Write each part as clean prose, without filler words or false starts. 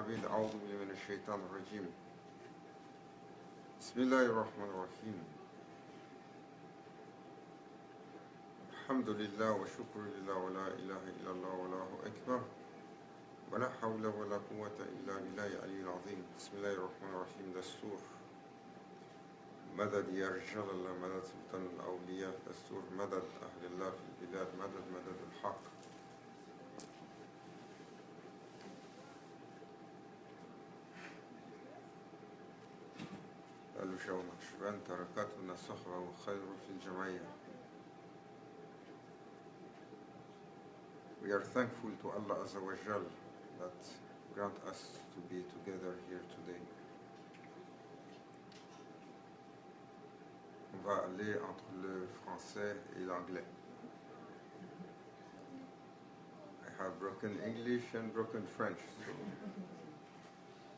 العبيد أعوذ بالله من الشيطان الرجيم بسم الله الرحمن الرحيم الحمد لله والشكر لله ولا إله إلا الله والله أكبر ولا حول ولا قوة إلا بالله العلي العظيم بسم الله الرحمن الرحيم دستور مدد يا رجال الله مدد سلطان الأولياء دستور مدد أهل الله في البلاد مدد مدد الحق قالوا شو نقشبان تركتنا صحبة وخير في الجمعية. We are thankful to Allah Azza wa Jal that grant us to be together here today. On va aller entre le français et l'anglais. I have broken English and broken French, so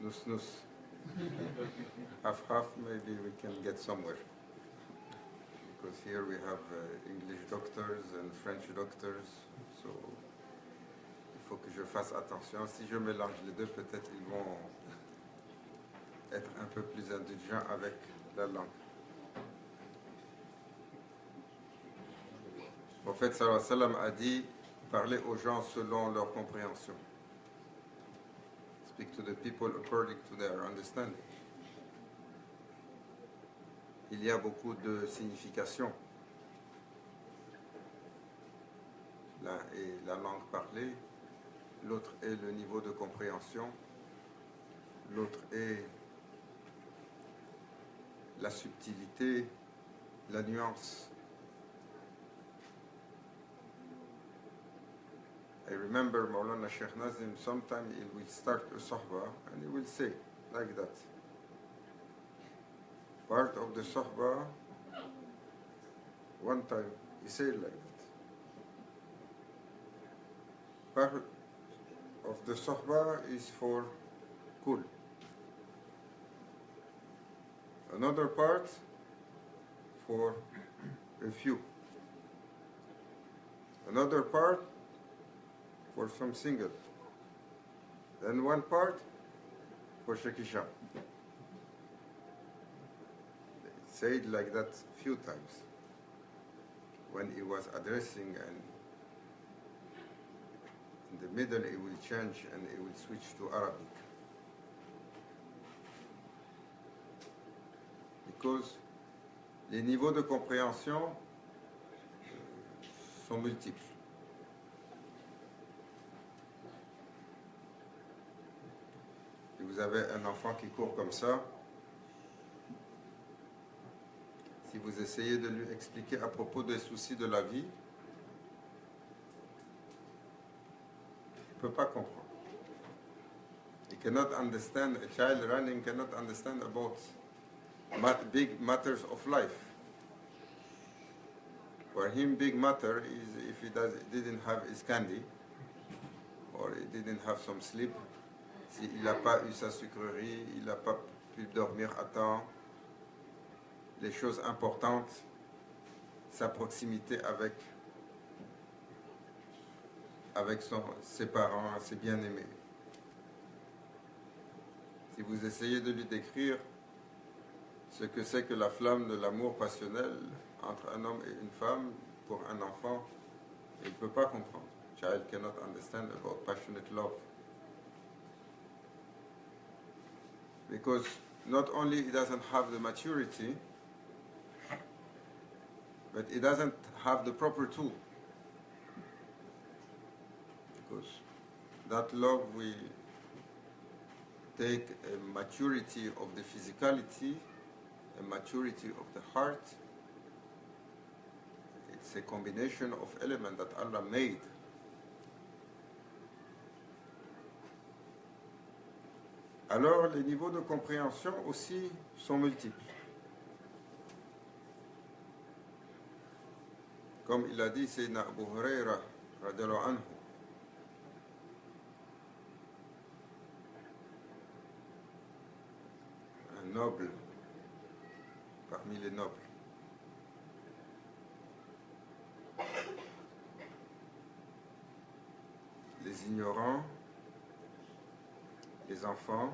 nous. Half, maybe we can get somewhere. Because here we have English doctors and French doctors, so il faut que je fasse attention. Si je mélange les deux, peut-être ils vont être un peu plus indulgents avec la langue. Le prophète sallallahu alayhi wa sallam a dit, parlez aux gens selon leur compréhension. Speak to the people according to their understanding. Il y a beaucoup de significations. L'un est la langue parlée, l'autre est le niveau de compréhension, l'autre est la subtilité, la nuance. I remember Maulana Sheikh Nazim, sometimes he will start a sahba and he will say like that. Part of the sahba, one time he said like that. Part of the sahba is for kul. Another part for a few. Another part for some single. Then one part for Shakisha. Say it like that few times when he was addressing, and in the middle he will change and he will switch to Arabic. Because les niveaux de compréhension sont multiples. Si vous avez un enfant qui court comme ça, si vous essayez de lui expliquer à propos des soucis de la vie, il ne peut pas comprendre. He cannot understand, a child running cannot understand about big matters of life. For him, big matter is if he didn't have his candy, or he didn't have some sleep, s'il n'a pas eu sa sucrerie, il n'a pas pu dormir à temps, les choses importantes, sa proximité avec ses parents, ses bien-aimés. Si vous essayez de lui décrire ce que c'est que la flamme de l'amour passionnel entre un homme et une femme pour un enfant, il ne peut pas comprendre. Child cannot understand about passionate love. Because not only he doesn't have the maturity, but he doesn't have the proper tool. Because that love will take a maturity of the physicality, a maturity of the heart. It's a combination of elements that Allah made. Alors, les niveaux de compréhension aussi sont multiples. Comme il a dit Sayyidina Abu Huraira, radiallahu anhu, un noble parmi les nobles. Les ignorants les enfants,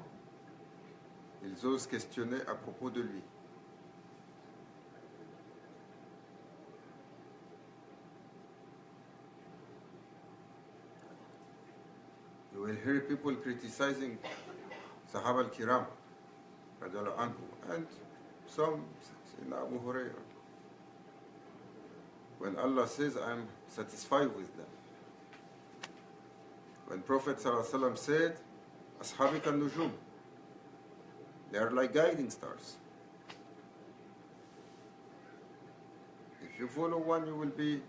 ils osent questionner à propos de lui. You will hear people criticizing Sahaba al-Kiram, radiallahu anhu, and some, Sayyidina Abu Hurairah. When Allah says, I am satisfied with them. When Prophet ﷺ said, Ashabika al-Nujum, they are like guiding stars. If you follow one, you will be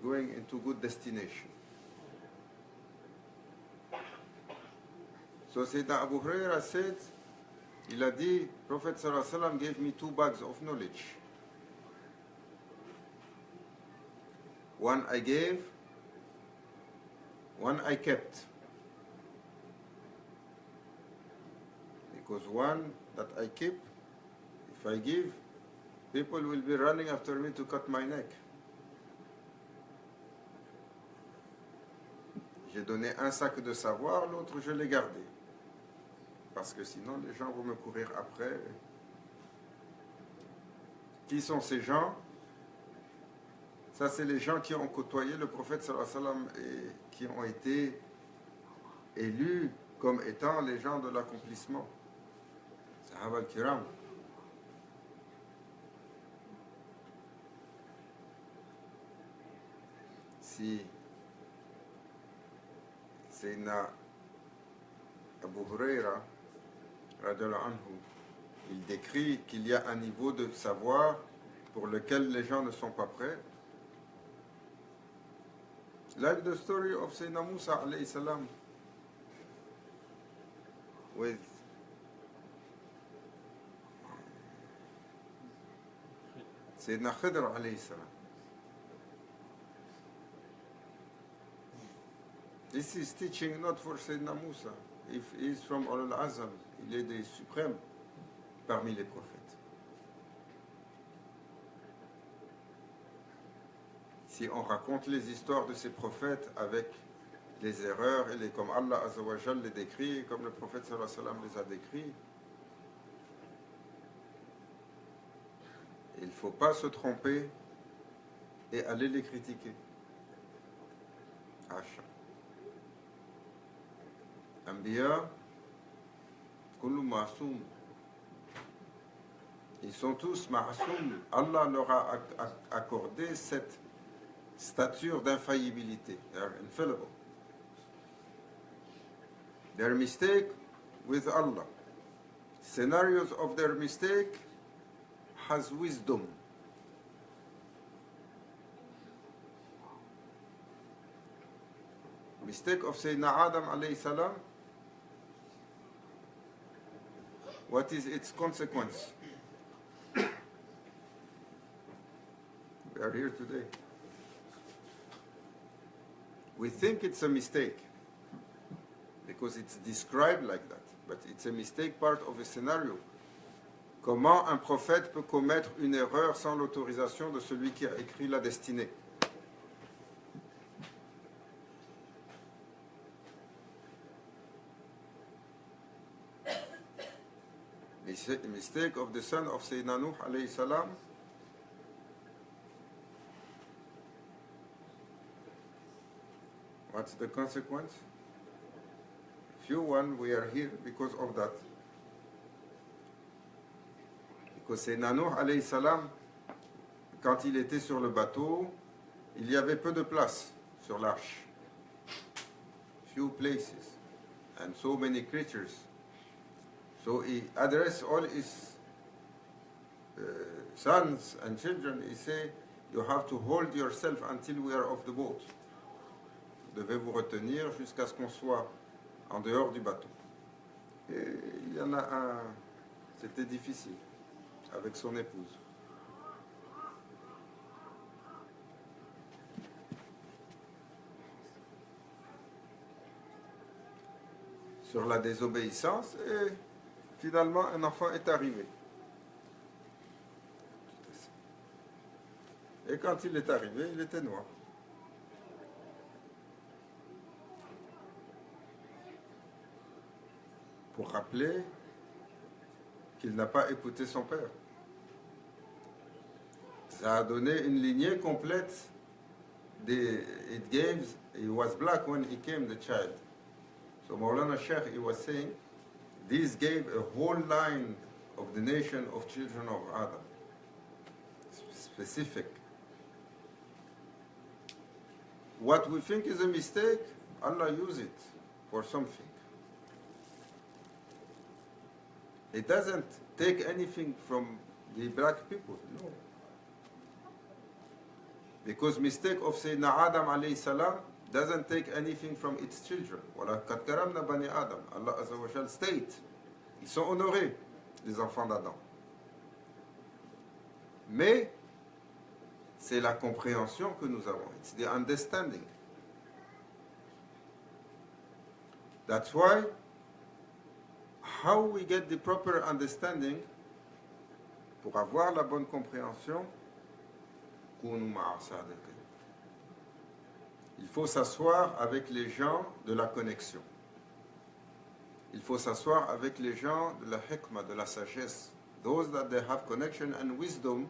going into good destination. So Sayyidina Abu Hurairah said, il a dit, Prophet ﷺ gave me 2 bags of knowledge. One I gave, one I kept. Because one that I keep, if I give, people will be running after me to cut my neck. J'ai donné un sac de savoir, l'autre je l'ai gardé. Parce que sinon les gens vont me courir après. Qui sont ces gens? Ça, c'est les gens qui ont côtoyé le prophète sallallahu alayhi wa sallam et qui ont été élus comme étant les gens de l'accomplissement. Sahaba al-Kiram. Si Sayyidina Abu Huraira, radiallahu anhu, il décrit qu'il y a un niveau de savoir pour lequel les gens ne sont pas prêts. Like the story of Sayyidina Musa alayhi salam with Sayyidina Khidr alayhi salam. This is teaching not for Sayyidina Musa. If he is from Ulul Azam, il est des suprêmes parmi les prophètes. Si on raconte les histoires de ces prophètes avec les erreurs, et comme Allah Azza wa Jal les décrit, comme le prophète sallallahu alayhi wa sallam les a décrits, il ne faut pas se tromper et aller les critiquer. Hacha. Anbiya, kullu ma'soum. Ils sont tous ma'soum. Allah leur a accordé cette stature d'infaillibilité. They are infallible. Their mistake with Allah. Scenarios of their mistake has wisdom. Mistake of Sayyidina Adam alayhi salam. What is its consequence? We are here today. We think it's a mistake because it's described like that, but it's a mistake part of a scenario. Comment un prophète peut commettre une erreur sans l'autorisation de celui qui a écrit la destinée? The mistake of the son of Sayyidina Nuh alayhi salam. What's the consequence? Few one, we are here because of that. Because Sayyidina Nuh alayhi salam, quand il était sur le bateau, il y avait peu de place sur l'arche. Few places and so many creatures. So he addressed all his sons and children. He said, you have to hold yourself until we are off the boat. Vous devez vous retenir jusqu'à ce qu'on soit en dehors du bateau. Et il y en a un, c'était difficile, avec son épouse. Sur la désobéissance, et finalement un enfant est arrivé. Et quand il est arrivé, il était noir. pour rappeler qu'il n'a pas écouté son père. Ça a donné une lignée complète. It gave, he was black when he came the child. So Maulana Sheikh, he was saying, this gave a whole line of the nation of children of Adam. Specific. What we think is a mistake, Allah used it for something. It doesn't take anything from the black people, no. Because mistake of Sayyidina Adam alayhi salam doesn't take anything from its children. وَلَقَدْ كَرَمْنَا بَنِي Adam. Allah Azza wa Jal state, ils sont honorés, les enfants d'Adam. Mais c'est la compréhension que nous avons. It's the understanding. That's why how we get the proper understanding, pour avoir la bonne compréhension, il faut s'asseoir avec les gens de la connexion. Il faut s'asseoir avec les gens de la hikmah, de la sagesse. Those that they have connection and wisdom,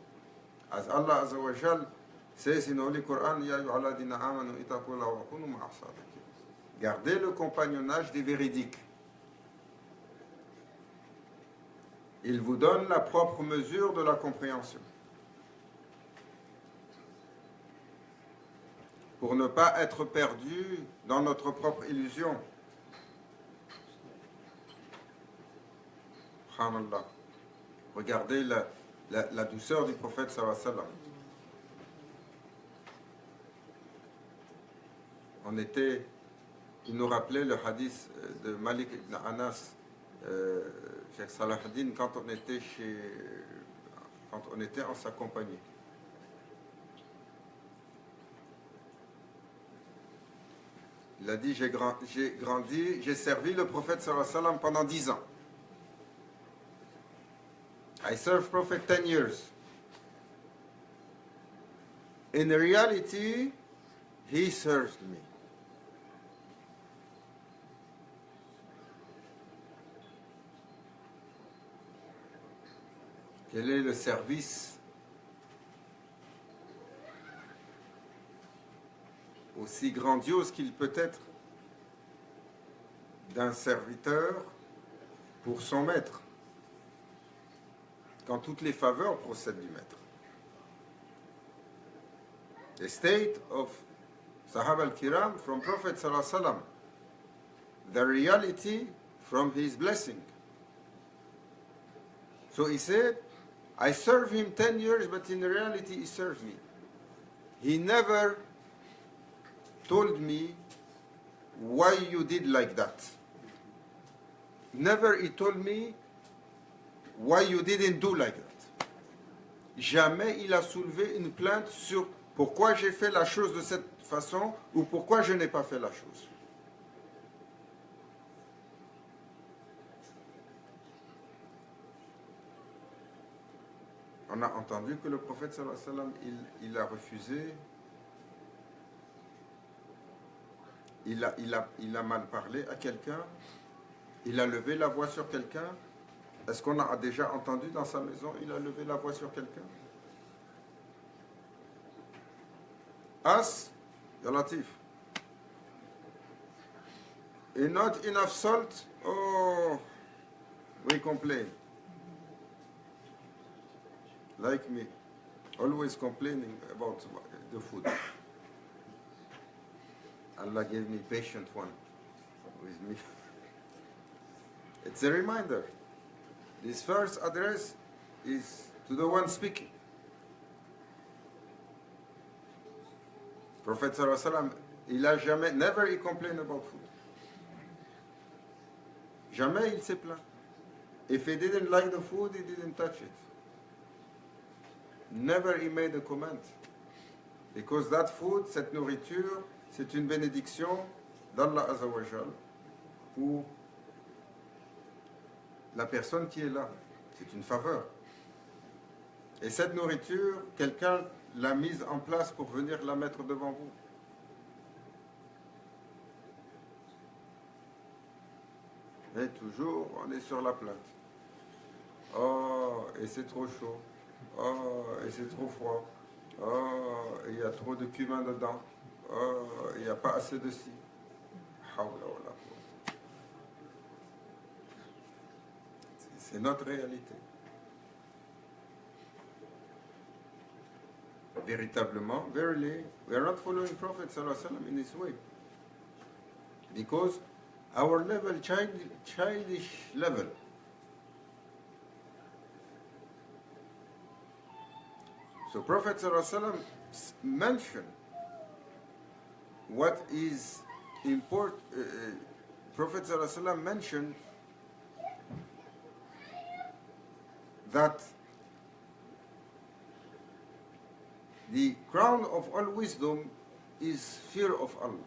as Allah Azza wa Jal says in Holy Quran, Ya ayyuhalladhina amanu ittaqullaha wa kunu ma'as sadiqin. Gardez le compagnonnage des véridiques. Il vous donne la propre mesure de la compréhension. Pour ne pas être perdu dans notre propre illusion. Subhanallah. Regardez la douceur du prophète sallallahu alayhi wa sallam. Il nous rappelait le hadith de Malik ibn Anas, Cheikh Salahuddin, quand on était en sa compagnie. Il a dit, j'ai grandi, j'ai servi le prophète sallallahu alayhi wa sallam pendant 10 ans. I served Prophet 10 years. In reality, he served me. Quel est le service aussi grandiose qu'il peut être d'un serviteur pour son maître, quand toutes les faveurs procèdent du maître. The state of Sahaba al-Kiram from Prophet sallallahu alaihi wasallam, the reality from his blessing. So he said, I served him 10 years, but in reality he served me. He never told me why you did like that. Never he told me why you didn't do like that. Jamais il a soulevé une plainte sur pourquoi j'ai fait la chose de cette façon ou pourquoi je n'ai pas fait la chose. On a entendu que le prophète sallallahu alayhi wa sallam, il a refusé, il a mal parlé à quelqu'un, il a levé la voix sur quelqu'un. Est-ce qu'on a déjà entendu dans sa maison, il a levé la voix sur quelqu'un? As, Ya Latif. And not enough salt, oh, we complain. Like me, always complaining about the food. Allah gave me patient one with me. It's a reminder. This first address is to the one speaking. Prophet sallallahu alaihi wasallam, il a jamais, never he complained about food. Jamais il s'est plaint. If he didn't like the food, he didn't touch it. Never he made a comment. Because that food, cette nourriture, c'est une bénédiction d'Allah Azza wa Jal pour la personne qui est là. C'est une faveur. Et cette nourriture, quelqu'un l'a mise en place pour venir la mettre devant vous. Et toujours, on est sur la plainte. Oh, et c'est trop chaud. Oh, et c'est trop froid. Oh, il y a trop de cumin dedans. Oh, il n'y a pas assez de ci. C'est notre réalité. Véritablement, verily, we are not following Prophet ﷺ in his way. Because our level, childish level, so Prophet ﷺ mentioned what is important. Prophet ﷺ mentioned that the crown of all wisdom is fear of Allah.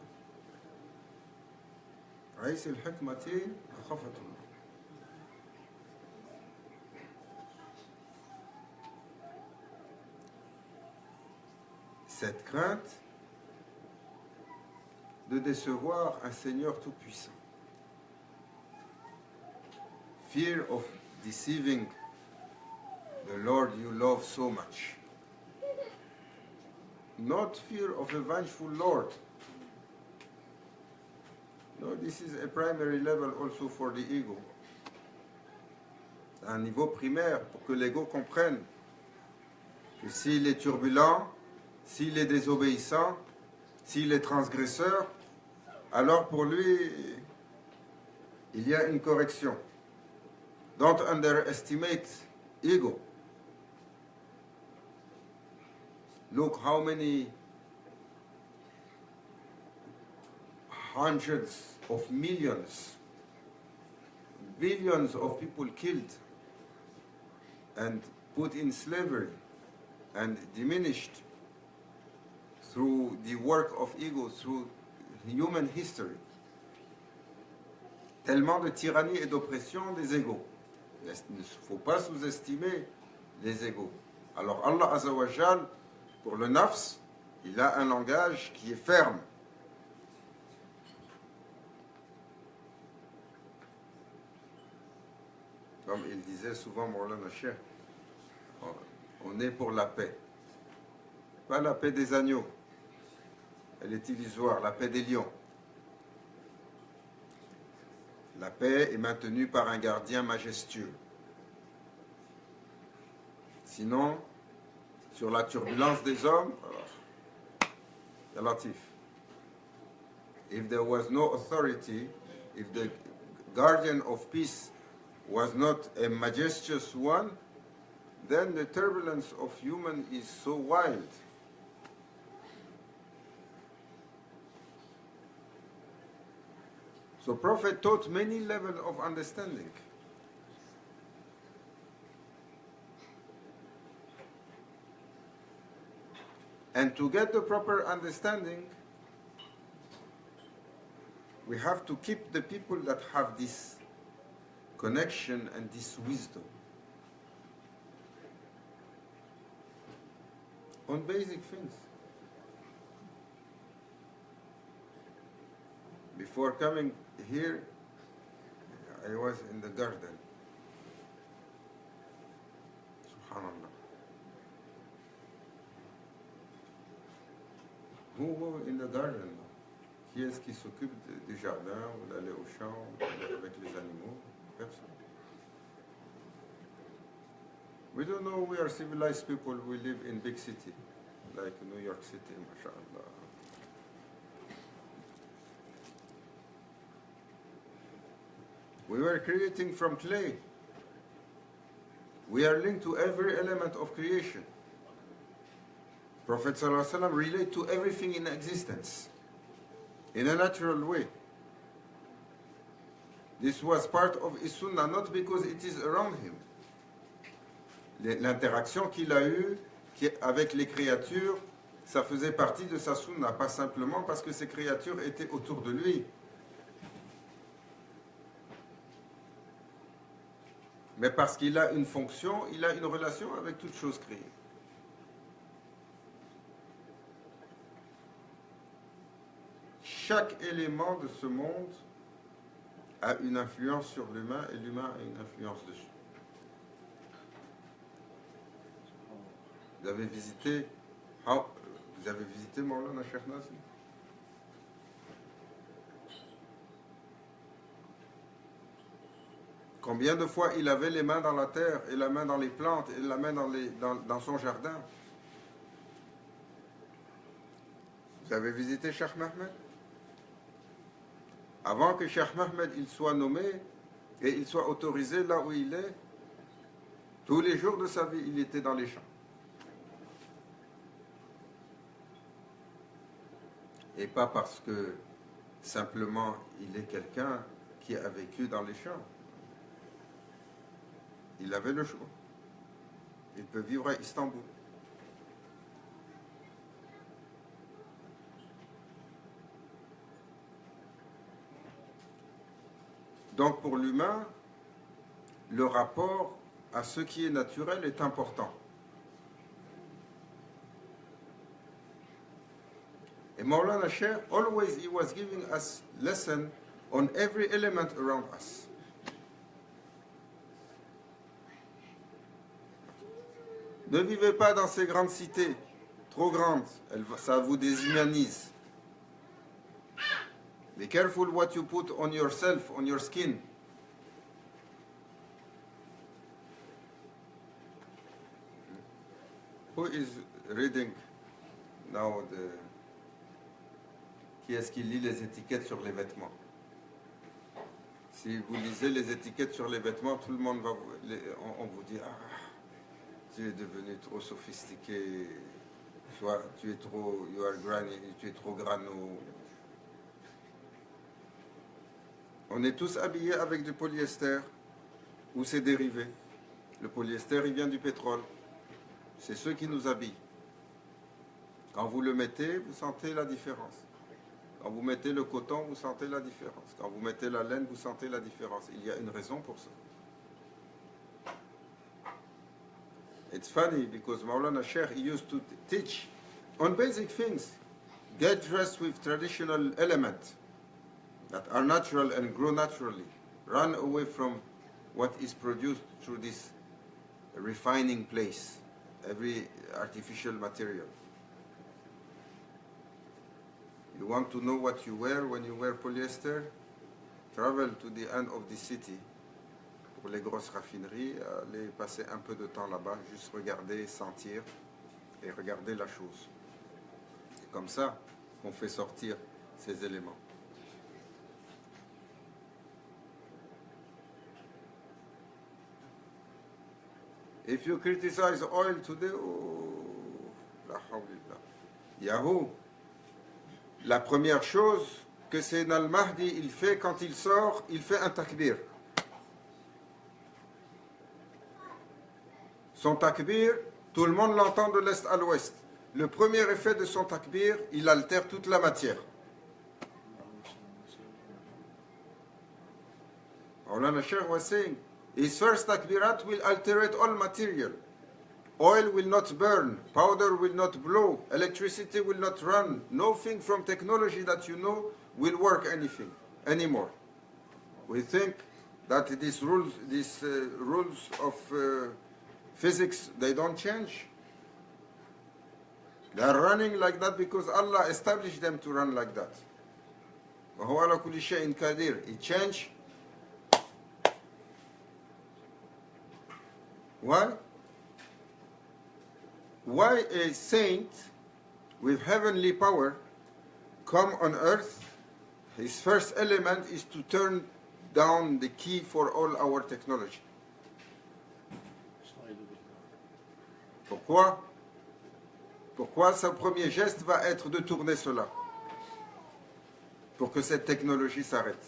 رئيس الحكمة مخافة الله. Cette crainte de décevoir un Seigneur tout-puissant. Fear of deceiving the Lord you love so much. Not fear of a vengeful Lord. No, this is a primary level also for the ego. Un niveau primaire pour que l'ego comprenne que s'il est turbulent, s'il est désobéissant, s'il est transgresseur, alors pour lui, il y a une correction. Don't underestimate ego. Look how many hundreds of millions, billions of people killed and put in slavery and diminished through the work of ego, through human history. Tellement de tyrannie et d'oppression des égos. Il ne faut pas sous-estimer les égos. Alors Allah Azza wa Jal, pour le nafs, il a un langage qui est ferme. Comme il disait souvent Mawlana Cheikh, on est pour la paix. Pas la paix des agneaux. Elle est illusoire, la paix des lions. La paix est maintenue par un gardien majestueux. Sinon, sur la turbulence des hommes, ya Latif. If there was no authority, if the guardian of peace was not a majestuous one, then the turbulence of human is so wild. So Prophet taught many levels of understanding. And to get the proper understanding, we have to keep the people that have this connection and this wisdom on basic things. Before coming here, I was in the garden. Subhanallah. Who in the garden? Qui est-ce qui s'occupe du jardin, ou d'aller au champ, ou d'aller avec les animaux? Personne. We don't know, we are civilized people, we live in big city, like New York City, mashallah. We were creating from clay. We are linked to every element of creation. Prophet ﷺ related to everything in existence in a natural way. This was part of his sunnah, not because it is around him. L'interaction qu'il a eue avec les créatures, ça faisait partie de sa sunnah, pas simplement parce que ces créatures étaient autour de lui. Mais parce qu'il a une fonction, il a une relation avec toute chose créée. Chaque élément de ce monde a une influence sur l'humain et l'humain a une influence dessus. Vous avez visité Maulana Cheikh Nassim? Combien de fois il avait les mains dans la terre et la main dans les plantes et la main dans son jardin? Vous avez visité Cheikh Mohammed? Avant que Cheikh Mohammed il soit nommé et il soit autorisé là où il est, tous les jours de sa vie, il était dans les champs. Et pas parce que simplement il est quelqu'un qui a vécu dans les champs. Il avait le choix. Il peut vivre à Istanbul. Donc pour l'humain, le rapport à ce qui est naturel est important. Et Maulana Cheikh, always he was giving us lesson on every element around us. Ne vivez pas dans ces grandes cités, trop grandes, ça vous déshumanise. Be careful what you put on yourself, on your skin. Who is reading now Qui est-ce qui lit les étiquettes sur les vêtements? Si vous lisez les étiquettes sur les vêtements, tout le monde va on vous dit tu es devenu trop sophistiqué, soit tu es trop tu es trop grano. On est tous habillés avec du polyester ou ses dérivés. Le polyester, il vient du pétrole. C'est ce qui nous habille. Quand vous le mettez, vous sentez la différence. Quand vous mettez le coton, vous sentez la différence. Quand vous mettez la laine, vous sentez la différence. Il y a une raison pour ça. It's funny because Maulana Sheikh used to teach on basic things. Get dressed with traditional elements that are natural and grow naturally. Run away from what is produced through this refining place, every artificial material. You want to know what you wear when you wear polyester? Travel to the end of the city. Pour les grosses raffineries, allez passer un peu de temps là-bas, juste regarder, sentir et regarder la chose. C'est comme ça qu'on fait sortir ces éléments. If you criticize oil today, oh, la hawlillah. Yahoo! La première chose que Sayyidina al-Mahdi il fait quand il sort, il fait un takbir. Son takbir, tout le monde l'entend de l'est à l'ouest. Le premier effet de son takbir, il altère toute la matière. Maulana Sheikh was saying, his first takbirat will alterate all material. Oil will not burn, powder will not blow, electricity will not run. Nothing from technology that you know will work anymore. We think that these rules of physics, they don't change. They are running like that because Allah established them to run like that. وَهُوَ عَلَى كُلِّ شَيْءٍ قَدِيرٌ. It changed. Why? Why a saint with heavenly power come on earth, his first element is to turn down the key for all our technology? Pourquoi? Pourquoi son premier geste va être de tourner cela? Pour que cette technologie s'arrête.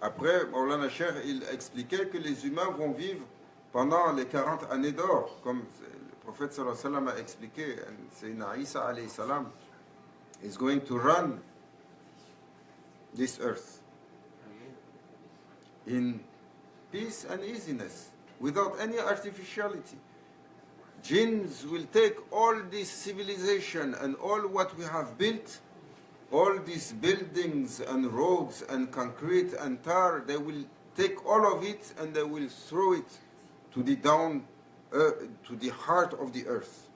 Après, Maulana Cheikh, il expliquait que les humains vont vivre pendant les 40 années d'or, comme le prophète sallallahu alayhi wa sallam a expliqué, Sayyidina Isa alayhi salam is going to run this earth in peace and easiness, without any artificiality. Jinns will take all this civilization and all what we have built all these buildings and roads and concrete and tar, they will take all of it and they will throw it to the to the heart of the earth.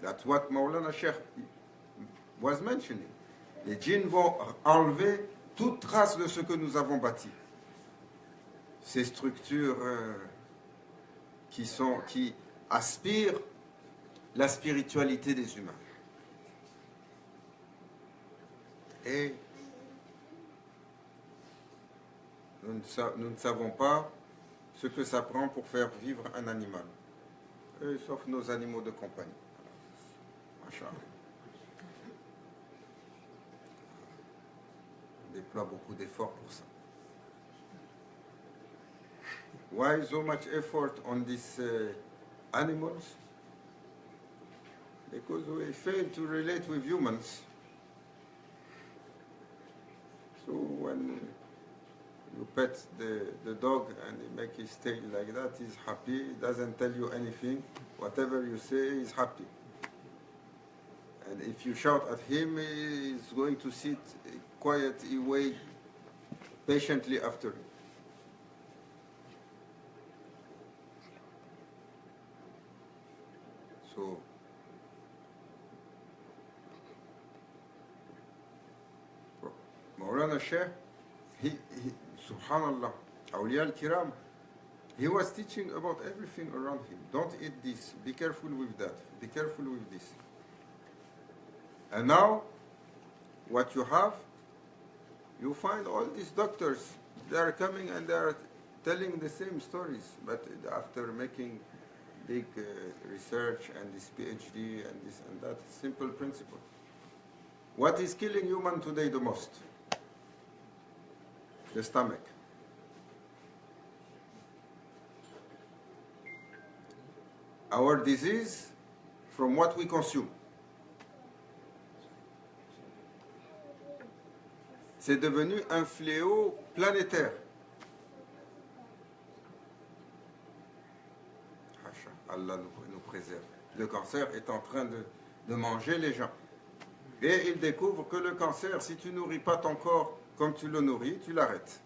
That's what Maulana Sheikh was mentioning. Les djinns vont enlever toute trace de ce que nous avons bâti. Ces structures qui aspirent la spiritualité des humains. Et nous ne savons pas ce que ça prend pour faire vivre un animal, sauf nos animaux de compagnie. Machallah. On déploie beaucoup d'efforts pour ça. Why so much effort on these animals? Because we fail to relate with humans. So when you pet the dog and he makes his tail like that, he's happy, he doesn't tell you anything. Whatever you say, he's happy. And if you shout at him, he's going to sit quiet, he wait patiently after you. So, Maulana Sheikh, subhanallah, Awliya al-Kiram, he was teaching about everything around him. Don't eat this, be careful with that, be careful with this. And now, what you have, you find all these doctors, they are coming and they are telling the same stories, but after making big research and this PhD and this and that, simple principle. What is killing human today the most? The stomach. Our disease from what we consume. C'est devenu un fléau planétaire. Allah nous préserve. Le cancer est en train de manger les gens. Et il découvre que le cancer, si tu nourris pas ton corps comme tu le nourris, tu l'arrêtes.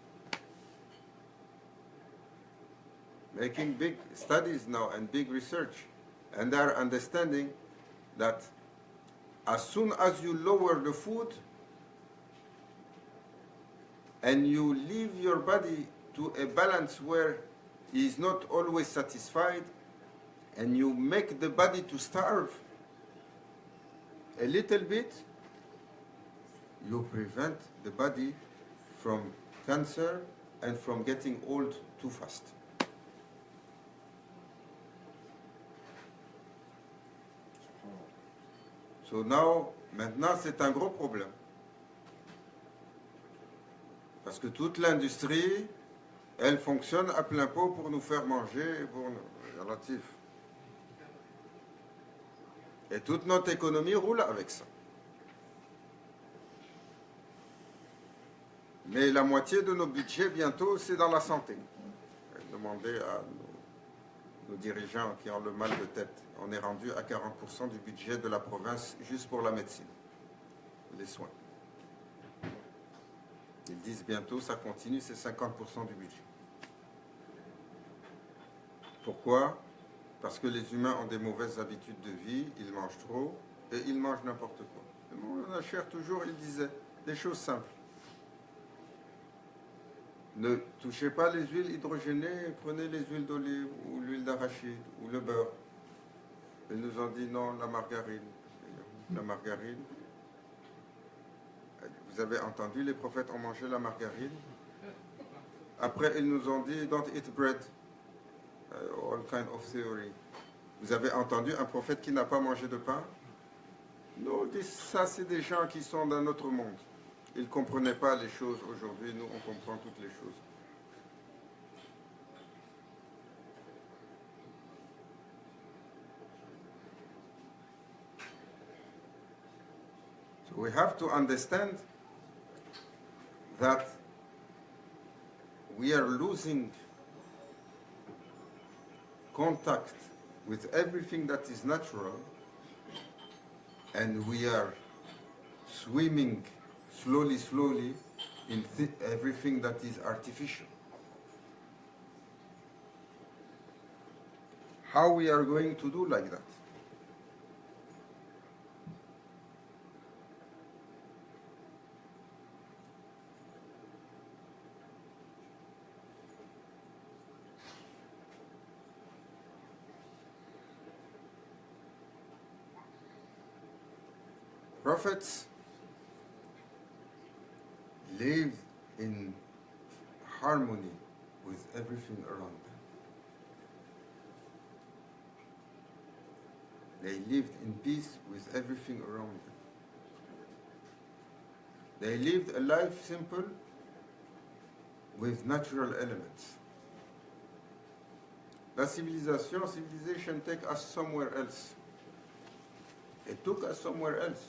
Making big studies now and big research, and they are understanding that as soon as you lower the food and you leave your body to a balance where he is not always satisfied, and you make the body to starve a little bit, you prevent the body from cancer and from getting old too fast. So now, maintenant, c'est un gros problème. Parce que toute l'industrie, elle fonctionne à plein pot pour nous faire manger, pour nous, relatif. Et toute notre économie roule avec ça. Mais la moitié de nos budgets, bientôt, c'est dans la santé. Demandez à nos dirigeants qui ont le mal de tête. On est rendu à 40% du budget de la province juste pour la médecine, les soins. Ils disent bientôt, ça continue, c'est 50% du budget. Pourquoi ? Parce que les humains ont des mauvaises habitudes de vie, ils mangent trop et ils mangent n'importe quoi. Mon Cheikh, toujours, il disait des choses simples. Ne touchez pas les huiles hydrogénées, prenez les huiles d'olive ou l'huile d'arachide ou le beurre. Ils nous ont dit non, la margarine. La margarine. Vous avez entendu, les prophètes ont mangé la margarine. Après, ils nous ont dit don't eat bread. All kind of theory. Vous avez entendu un prophète qui n'a pas mangé de pain? Non, ça c'est des gens qui sont dans notre monde. Ils ne comprenaient pas les choses aujourd'hui, nous on comprend toutes les choses. So we have to understand that we are losing contact with everything that is natural, and we are swimming slowly, slowly in everything that is artificial. How we are going to do like that? Prophets lived in harmony with everything around them. They lived in peace with everything around them. They lived a life simple with natural elements. La civilization take us somewhere else. It took us somewhere else.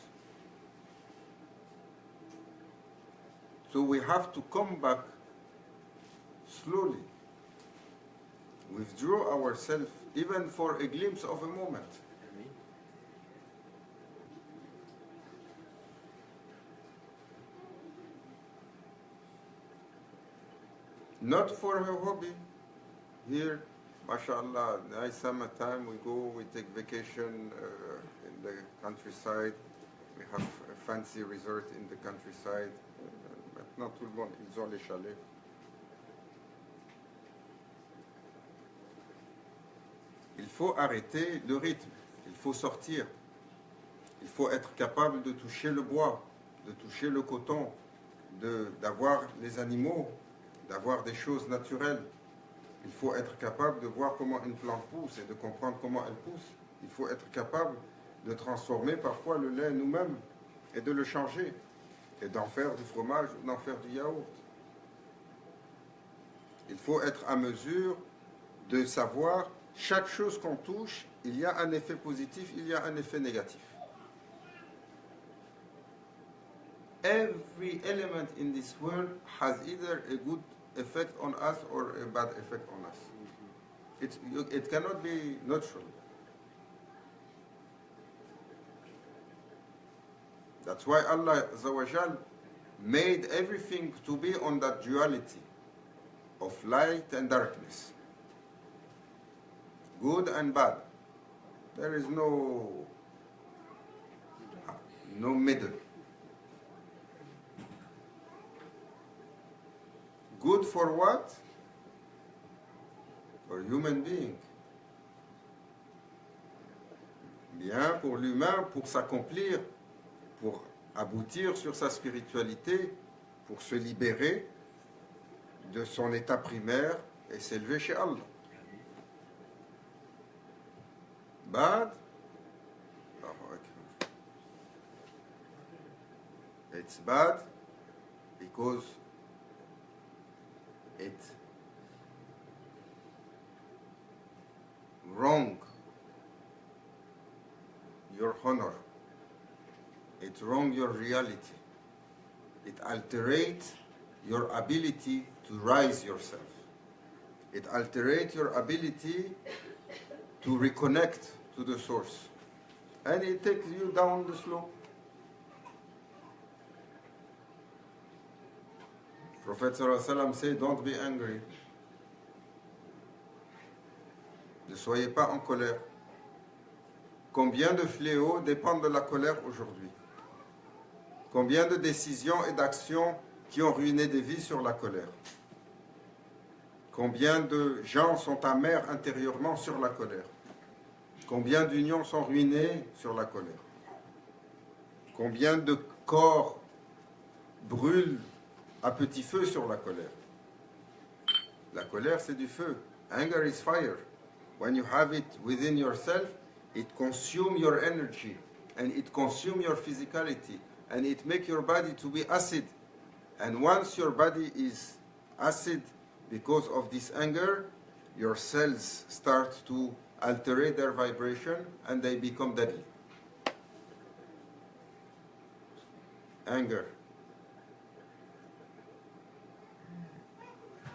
So we have to come back slowly, withdraw ourselves even for a glimpse of a moment. Not for a hobby. Here, mashallah, nice summertime, we go, we take vacation in the countryside. We have a fancy resort in the countryside. Maintenant, tout le monde, ils ont les chalets. Il faut arrêter le rythme, il faut sortir. Il faut être capable de toucher le bois, de toucher le coton, d'avoir les animaux, d'avoir des choses naturelles. Il faut être capable de voir comment une plante pousse et de comprendre comment elle pousse. Il faut être capable de transformer parfois le lait nous-mêmes et de le changer et d'en faire du fromage ou d'en faire du yaourt. Il faut être à mesure de savoir chaque chose qu'on touche, il y a un effet positif, il y a un effet négatif. Every element in this world has either a good effect on us or a bad effect on us. It cannot be neutral. That's why Allah Azza wa Jal made everything to be on that duality of light and darkness, good and bad. There is no middle. Good for what? For human being. Bien pour l'humain, pour s'accomplir, pour aboutir sur sa spiritualité, pour se libérer de son état primaire et s'élever chez Allah. Bad? It's bad because it wrong your honor. It wrong your reality. It alterates your ability to rise yourself. It alterates your ability to reconnect to the source. And it takes you down the slope. Prophet ﷺ said, don't be angry. Ne soyez pas en colère. Combien de fléaux dépendent de la colère aujourd'hui? Combien de décisions et d'actions qui ont ruiné des vies sur la colère? Combien de gens sont amers intérieurement sur la colère? Combien d'unions sont ruinées sur la colère? Combien de corps brûlent à petit feu sur la colère? La colère, c'est du feu. Anger is fire. When you have it within yourself, it consumes your energy and it consumes your physicality and it makes your body to be acid. And once your body is acid because of this anger, your cells start to alter their vibration and they become deadly. Anger,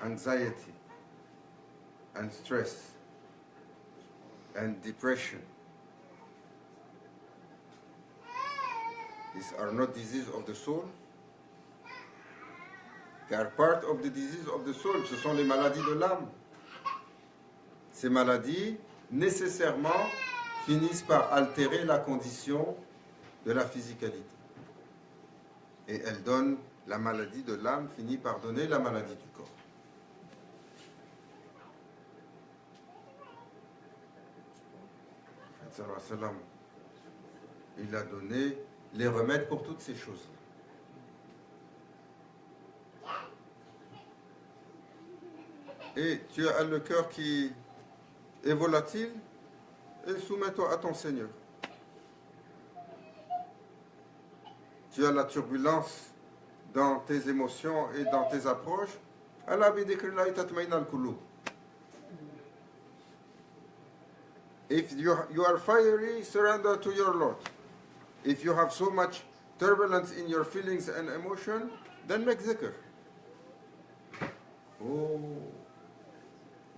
anxiety, and stress, and depression. These are not diseases of the soul. They are part of the disease of the soul. Ce sont les maladies de l'âme. Ces maladies, nécessairement, finissent par altérer la condition de la physicalité. Et elles donnent, la maladie de l'âme finit par donner la maladie du corps. Il a donné les remèdes pour toutes ces choses. Et tu as le cœur qui est volatile, et soumets-toi à ton Seigneur. Tu as la turbulence dans tes émotions et dans tes approches. Allah bi dhikrillahi tatma'innu al-qulub. If you are fiery, surrender to your Lord. If you have so much turbulence in your feelings and emotion, then make zikr. Oh,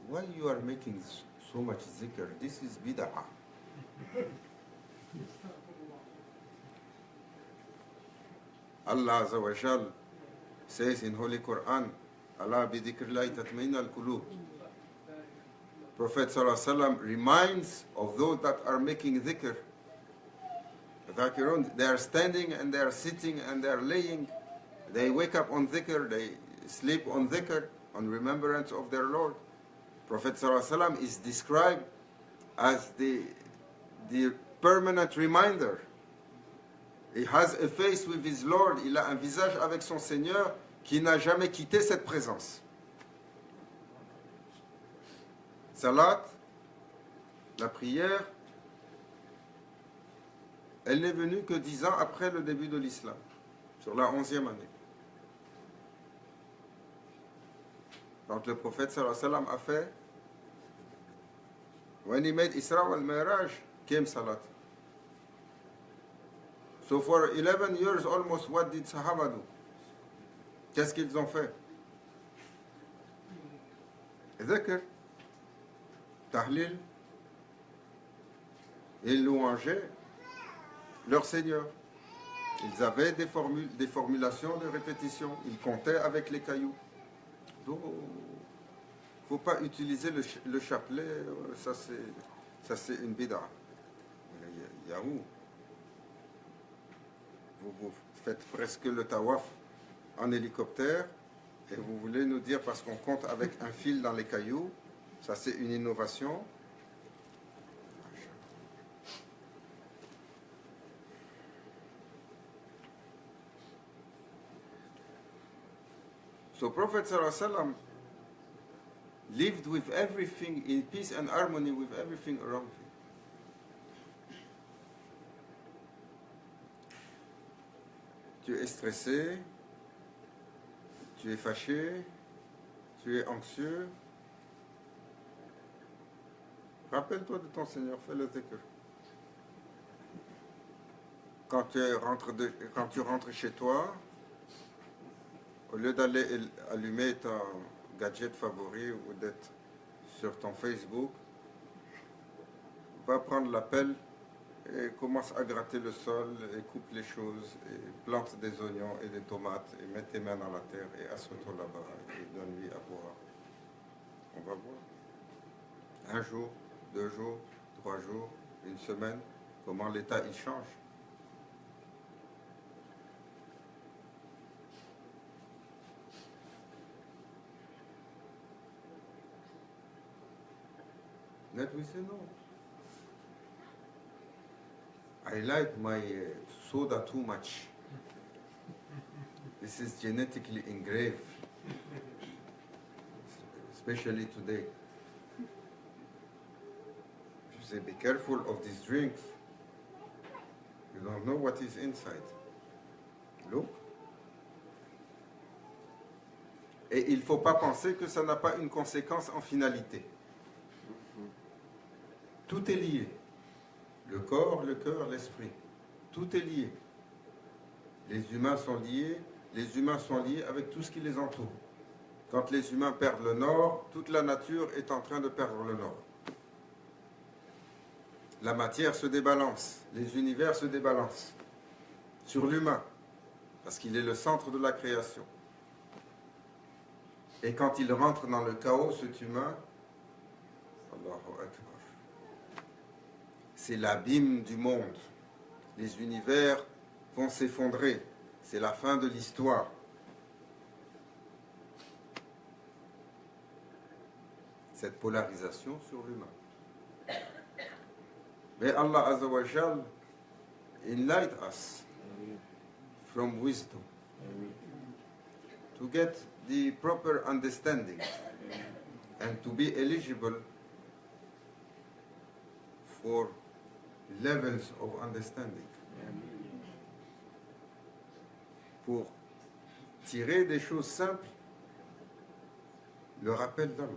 why you are making so much zikr? This is bid'ah. Allah Azza wa Jal says in Holy Quran, Allah bi dhikrillahi tatma'innu al-qulub. Prophet Sallallahu Alaihi Wasallam reminds of those that are making dhikr. They are standing and they are sitting and they are laying. They wake up on dhikr, they sleep on dhikr, on remembrance of their Lord. Prophet Sallallahu Alaihi Wasallam is described as the permanent reminder. He has a face with his Lord, il a un visage avec son Seigneur qui n'a jamais quitté cette présence. Salat, la prière, elle n'est venue que 10 ans après le début de l'islam, sur la 11e année. Donc le prophète sallallahu alayhi wa sallam a fait, when he made Isra wal Mi'raj, came Salat. So for 11 years almost, what did Sahaba do? Qu'est-ce qu'ils ont fait? Dhikr, tahlil, ils louangeaient leur Seigneur. Ils avaient des formulations de répétition. Ils comptaient avec les cailloux. Donc, il ne faut pas utiliser le chapelet, ça c'est une bid'a. Yahoo! Vous faites presque le tawaf en hélicoptère et vous voulez nous dire parce qu'on compte avec un fil dans les cailloux, ça c'est une innovation. So Prophet Sallallahu Alaihi Wasallam lived with everything in peace and harmony with everything around him. Tu es stressé, tu es fâché, tu es anxieux. Rappelle-toi de ton Seigneur, fais le dhikr. Quand tu rentres chez toi, au lieu d'aller allumer ton gadget favori ou d'être sur ton Facebook, va prendre l'appel et commence à gratter le sol et coupe les choses et plante des oignons et des tomates et mets tes mains dans la terre et assois-toi là-bas et donne-lui à boire. On va voir. 1 jour, 2 jours, 3 jours, 1 semaine, comment l'état il change. Net we say no. I like my soda too much. This is genetically engraved, especially today. If you say be careful of these drinks, you don't know what is inside. Look. Et il ne faut pas penser que ça n'a pas une conséquence en finalité. Tout est lié. Le corps, le cœur, l'esprit. Tout est lié. Les humains sont liés avec tout ce qui les entoure. Quand les humains perdent le nord, toute la nature est en train de perdre le nord. La matière se débalance, les univers se débalancent. sur l'humain, parce qu'il est le centre de la création. Et quand il rentre dans le chaos, cet humain, Allahu Akbar, c'est l'abîme du monde. Les univers vont s'effondrer. C'est la fin de l'histoire. Cette polarisation sur l'humain. Mais Allah Azza wa Jal enlighten us from wisdom to get the proper understanding and to be eligible for levels of understanding. Pour tirer des choses simples, le rappel d'Allah.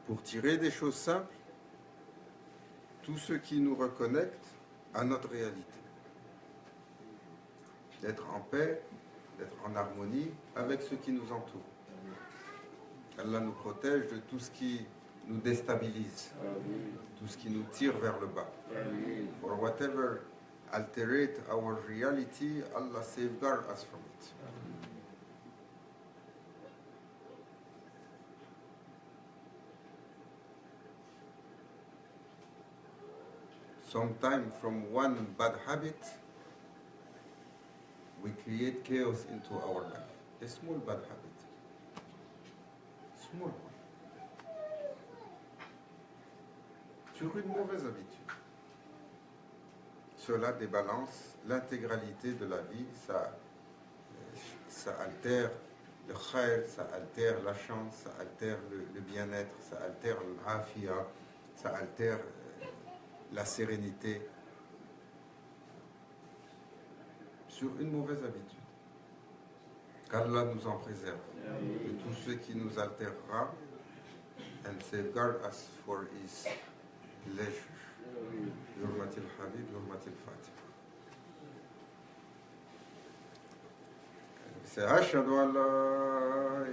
Pour tirer des choses simples, tout ce qui nous reconnecte à notre réalité. D'être en paix, d'être en harmonie avec ce qui nous entoure. Allah nous protège de tout ce qui nous déstabilise, tout ce qui nous tire vers le bas. For whatever alterate our reality, Allah safeguard us from it. Sometimes from one bad habit, we create chaos into our life. A small bad habit. Small one. Sur une mauvaise habitude. Cela débalance l'intégralité de la vie, ça altère le khair, ça altère la chance, ça altère le bien-être, ça altère l'afia, ça altère la sérénité, sur une mauvaise habitude. Qu'Allah nous en préserve de tout ce qui nous altérera and safeguard us for His pleasure. Hurmatil Habib, Hurmatil Fatiha. C'est Ashhadu an la